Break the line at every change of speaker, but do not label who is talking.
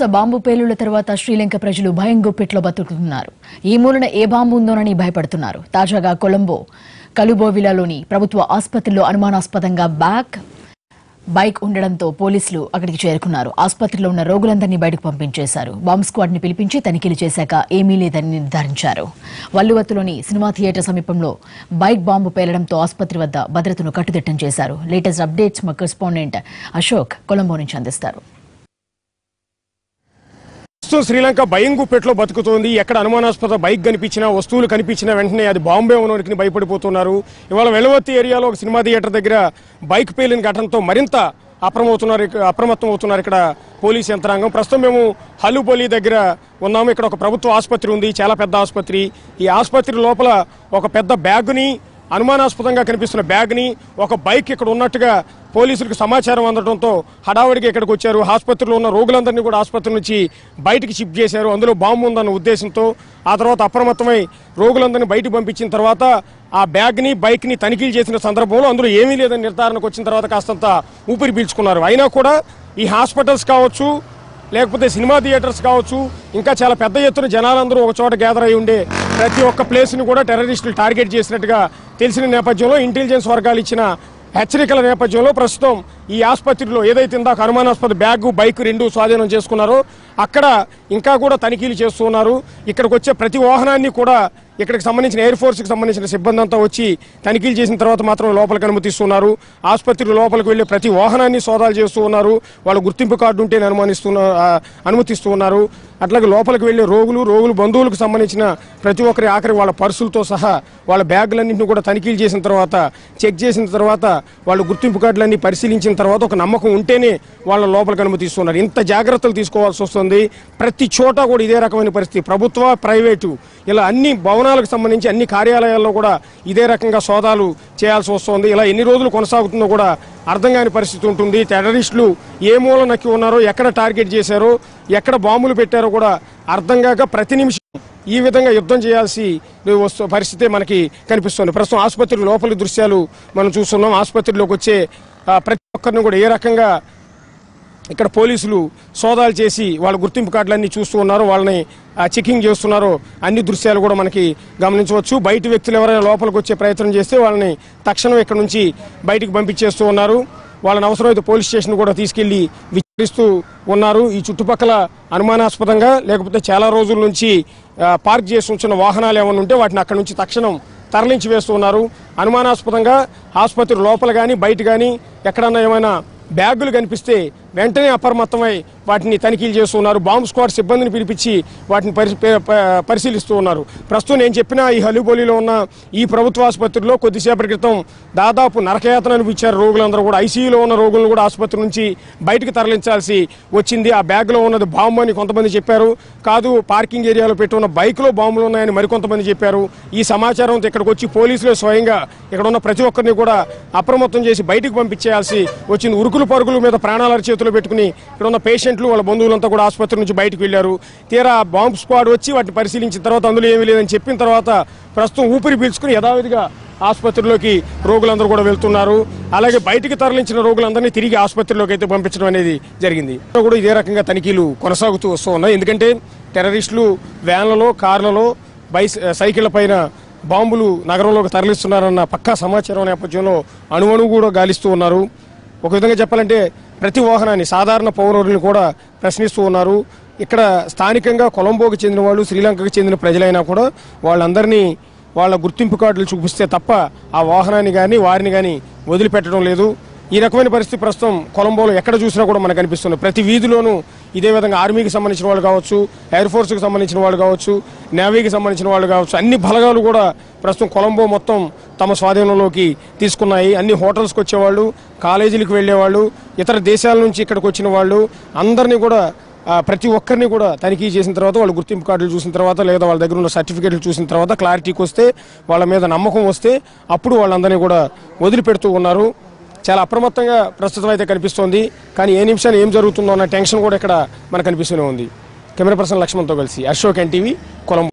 వరుస బాంబు పేలుళ్ల తర్వాత శ్రీలంక ప్రజలు భయం గుప్పిట్లో బతుకుతున్నారు. ఈ మూలన ఏ బాంబు ఉందోనని భయపడుతున్నారు. తాజాగా కొలంబో కలుబోవిలాలోని ప్రభుత్వ ఆసుపత్రిలో అనుమానాస్పదంగా బైక్ ఉండడంతో పోలీసులు అక్కడికి చేరుకున్నారు. ఆసుపత్రిలో ఉన్న రోగులందరినీ బయటకు పంపించేశారు. బాంబ్ స్క్వాడ్ ని పిలిపించి తనిఖీలు చేశాక ఏమీ లేదని నిర్ధారించారు. వల్లువత్తులోని సినిమా థియేటర్ సమీపంలో బైక్ బాంబు పేలడంతో ఆసుపత్రి వద్ద భద్రతను కట్టుదిట్టం చేశారు. లేటెస్ట్ అప్డేట్స్ మా కరెస్పాండెంట్ అశోక్ కొలంబో నుంచి అందిస్తారు.
శ్రీలంక భయం గుప్పెట్లో బతుకుతోంది. ఎక్కడ అనుమానాస్పద బైక్ కనిపించినా, వస్తువులు కనిపించినా వెంటనే అది బాంబే ఉన్నోనికి భయపడిపోతున్నారు. ఇవాళ వెలువత్తి ఏరియాలో ఒక సినిమా థియేటర్ దగ్గర బైక్ పేలిన ఘటనతో మరింత అప్రమత్తం అవుతున్నారు ఇక్కడ పోలీస్ యంత్రాంగం. ప్రస్తుతం మేము హల్లుబోలి దగ్గర ఉన్నాము. ఇక్కడ ఒక ప్రభుత్వ ఆసుపత్రి ఉంది, చాలా పెద్ద ఆసుపత్రి. ఈ ఆసుపత్రి లోపల ఒక పెద్ద బ్యాగ్ని, అనుమానాస్పదంగా కనిపిస్తున్న బ్యాగ్ని, ఒక బైక్ ఇక్కడ ఉన్నట్టుగా పోలీసులకు సమాచారం అందడంతో హడావుడిగా ఇక్కడికి వచ్చారు. ఆసుపత్రిలో ఉన్న రోగులందరినీ కూడా ఆసుపత్రి నుంచి బయటికి షిఫ్ట్ చేశారు. అందులో బాంబు ఉందన్న ఉద్దేశంతో ఆ తర్వాత అప్రమత్తమై రోగులందరినీ బయటకు పంపించిన తర్వాత ఆ బ్యాగ్ని, బైక్ని తనిఖీలు చేసిన సందర్భంలో అందులో ఏమీ లేదని నిర్ధారణకు వచ్చిన తర్వాత కాస్తంత ఊపిరి పీల్చుకున్నారు. అయినా కూడా ఈ హాస్పిటల్స్ కావచ్చు, లేకపోతే సినిమా థియేటర్స్ కావచ్చు, ఇంకా చాలా పెద్ద ఎత్తున జనాలందరూ ఒక చోట గ్యాదర్ అయి ఉండే ప్రతి ఒక్క ప్లేస్ని కూడా టెర్రరిస్టులు టార్గెట్ చేసినట్టుగా తెలిసిన నేపథ్యంలో ఇంటెలిజెన్స్ వర్గాలు ఇచ్చిన హెచ్చరికల నేపథ్యంలో ప్రస్తుతం ఈ ఆసుపత్రిలో ఏదైతే ఇందాక అనుమానాస్పద బ్యాగ్, బైక్ రెండు స్వాధీనం చేసుకున్నారో అక్కడ ఇంకా కూడా తనిఖీలు చేస్తూ ఉన్నారు. ఇక్కడికి వచ్చే ప్రతి వాహనాన్ని కూడా ఇక్కడికి సంబంధించిన ఎయిర్ ఫోర్స్కి సంబంధించిన సిబ్బంది అంతా వచ్చి తనిఖీలు చేసిన తర్వాత మాత్రం లోపలికి అనుమతిస్తున్నారు. ఆసుపత్రి లోపలికి వెళ్లే ప్రతి వాహనాన్ని సోదాలు చేస్తూ ఉన్నారు. వాళ్ళ గుర్తింపు కార్డు ఉంటేనే అనుమతిస్తూ ఉన్నారు. అట్లాగే లోపలికి వెళ్లే రోగులు బంధువులకు సంబంధించిన ప్రతి ఒక్కరి ఆఖరి వాళ్ళ పర్సులతో సహా వాళ్ళ బ్యాగులన్నింటినీ కూడా తనిఖీలు చేసిన తర్వాత, చెక్ చేసిన తర్వాత, వాళ్ళ గుర్తింపు కార్డులన్నీ పరిశీలించిన తర్వాత ఒక నమ్మకం ఉంటేనే వాళ్ళ లోపలికి అనుమతిస్తున్నారు. ఇంత జాగ్రత్తలు తీసుకోవాల్సి వస్తుంది. ప్రతి చోట కూడా ఇదే రకమైన పరిస్థితి. ప్రభుత్వ, ప్రైవేటు ఇలా అన్ని భవనాలకు సంబంధించి అన్ని కార్యాలయాల్లో కూడా ఇదే రకంగా సోదాలు చేయాల్సి వస్తుంది. ఇలా ఎన్ని రోజులు కొనసాగుతుందో కూడా అర్థం కాని పరిస్థితి ఉంటుంది. టెర్రరిస్టులు ఏ మూల నక్కి ఉన్నారో, ఎక్కడ టార్గెట్ చేశారో, ఎక్కడ బాంబులు పెట్టారో కూడా అర్థం కాక ప్రతి నిమిషం ఈ విధంగా యుద్ధం చేయాల్సి పరిస్థితే మనకి కనిపిస్తుంది. ప్రస్తుతం ఆసుపత్రి లోపలి దృశ్యాలు మనం చూస్తున్నాం. ఆసుపత్రిలోకి వచ్చే ప్రతి ఒక్కరిని కూడా ఏ రకంగా ఇక్కడ పోలీసులు సోదాలు చేసి వాళ్ళ గుర్తింపు కార్డులన్నీ చూస్తూ ఉన్నారు, వాళ్ళని చెకింగ్ చేస్తున్నారో అన్ని దృశ్యాలు కూడా మనకి గమనించవచ్చు. బయట వ్యక్తులు ఎవరైనా లోపలికి వచ్చే ప్రయత్నం చేస్తే వాళ్ళని తక్షణం ఇక్కడ నుంచి బయటికి పంపించేస్తూ ఉన్నారు. వాళ్ళని అవసరమైతే పోలీస్ స్టేషన్ కూడా తీసుకెళ్లి విచారిస్తూ ఉన్నారు. ఈ చుట్టుపక్కల అనుమానాస్పదంగా లేకపోతే చాలా రోజుల నుంచి పార్క్ చేసి ఉంచిన వాహనాలు ఏమైనా ఉంటే వాటిని అక్కడి నుంచి తక్షణం తరలించి వేస్తూ ఉన్నారు. అనుమానాస్పదంగా ఆసుపత్రి లోపల కానీ బయట కానీ ఎక్కడన్నా ఏమైనా బ్యాగులు కనిపిస్తే వెంటనే అప్రమత్తమై వాటిని తనిఖీలు చేస్తున్నారు. బాంబ్ స్క్వాడ్ సిబ్బందిని పిలిపించి వాటిని పరిశీలిస్తూ ఉన్నారు. ప్రస్తుతం నేను చెప్పిన ఈ హల్లుబోలిలో ఉన్న ఈ ప్రభుత్వ ఆసుపత్రిలో కొద్దిసేపటి క్రితం దాదాపు నరకయాతన అనిపించారు రోగులందరూ కూడా. ఐసీయూలో ఉన్న రోగులను కూడా ఆసుపత్రి నుంచి బయటకు తరలించాల్సి వచ్చింది. ఆ బ్యాగ్లో ఉన్నది బాంబు అని కొంతమంది చెప్పారు. కాదు, పార్కింగ్ ఏరియాలో పెట్టి ఉన్న బైక్లో బాంబులు ఉన్నాయని మరికొంతమంది చెప్పారు. ఈ సమాచారంతో ఇక్కడికి వచ్చి పోలీసులు స్వయంగా ఇక్కడ ఉన్న ప్రతి ఒక్కరిని కూడా అప్రమత్తం చేసి బయటకు పంపించేయాల్సి వచ్చింది. ఉరుకులు పరుగుల మీద ప్రాణాల చేతులు పెట్టుకుని ఇక్కడ ఉన్న పేషెంట్లు, వాళ్ళ బంధువులంతా కూడా ఆసుపత్రి నుంచి బయటకు వెళ్లారు. తీరా బాంబ్ స్క్వాడ్ వచ్చి వాటిని పరిశీలించిన తర్వాత అందులో ఏమీ లేదని చెప్పిన తర్వాత ప్రస్తుతం ఊపిరి పీల్చుకుని యథావిధిగా ఆసుపత్రిలోకి రోగులందరూ కూడా వెళ్తున్నారు. అలాగే బయటికి తరలించిన రోగులందరినీ తిరిగి ఆసుపత్రిలోకి అయితే పంపించడం అనేది జరిగింది. కూడా ఇదే రకంగా తనిఖీలు కొనసాగుతూ వస్తూ ఉన్నాయి. ఎందుకంటే టెర్రరిస్టులు వ్యాన్లలో, కార్లలో, సైకిళ్ల పైన బాంబులు నగరంలోకి తరలిస్తున్నారన్న పక్కా సమాచారం నేపథ్యంలో అణువణువు కూడా గాలిస్తూ ఉన్నారు. ఒక విధంగా చెప్పాలంటే ప్రతి వాహనాన్ని, సాధారణ పౌరులను కూడా ప్రశ్నిస్తూ ఉన్నారు. ఇక్కడ స్థానికంగా కొలంబోకి చెందిన వాళ్ళు, శ్రీలంకకు చెందిన ప్రజలైనా కూడా వాళ్ళందరినీ వాళ్ళ గుర్తింపు కార్డులు చూపిస్తే తప్ప ఆ వాహనాన్ని కానీ వారిని కానీ వదిలిపెట్టడం లేదు. ఈ రకమైన పరిస్థితి ప్రస్తుతం కొలంబోలో ఎక్కడ చూసినా కూడా మనకు కనిపిస్తుంది. ప్రతి వీధిలోనూ ఇదే విధంగా ఆర్మీకి సంబంధించిన వాళ్ళు కావచ్చు, ఎయిర్ ఫోర్స్కి సంబంధించిన వాళ్ళు కావచ్చు, నేవీకి సంబంధించిన వాళ్ళు కావచ్చు, అన్ని బలగాలు కూడా ప్రస్తుతం కొలంబో మొత్తం తమ స్వాధీనంలోకి తీసుకున్నాయి. అన్ని హోటల్స్కి వచ్చేవాళ్ళు, కాలేజీలకు వెళ్ళేవాళ్ళు, ఇతర దేశాల నుంచి ఇక్కడికి వచ్చిన వాళ్ళు అందరినీ కూడా ప్రతి ఒక్కరిని కూడా తనిఖీ చేసిన తర్వాత, వాళ్ళ గుర్తింపు కార్డులు చూసిన తర్వాత, లేదా వాళ్ళ దగ్గర ఉన్న సర్టిఫికేట్లు చూసిన తర్వాత క్లారిటీకి వస్తే, వాళ్ళ మీద నమ్మకం వస్తే అప్పుడు వాళ్ళందరినీ కూడా వదిలిపెడుతూ ఉన్నారు. చాలా అప్రమత్తంగా ప్రస్తుతం అయితే కనిపిస్తోంది. కానీ ఏ నిమిషాన్ని ఏం జరుగుతుందో అన్న టెన్షన్ కూడా ఇక్కడ మనకు కనిపిస్తూనే ఉంది. కెమెరా పర్సన్ లక్ష్మణ్తో కలిసి అశోక్, ఎన్టీవీ, కొలంబో.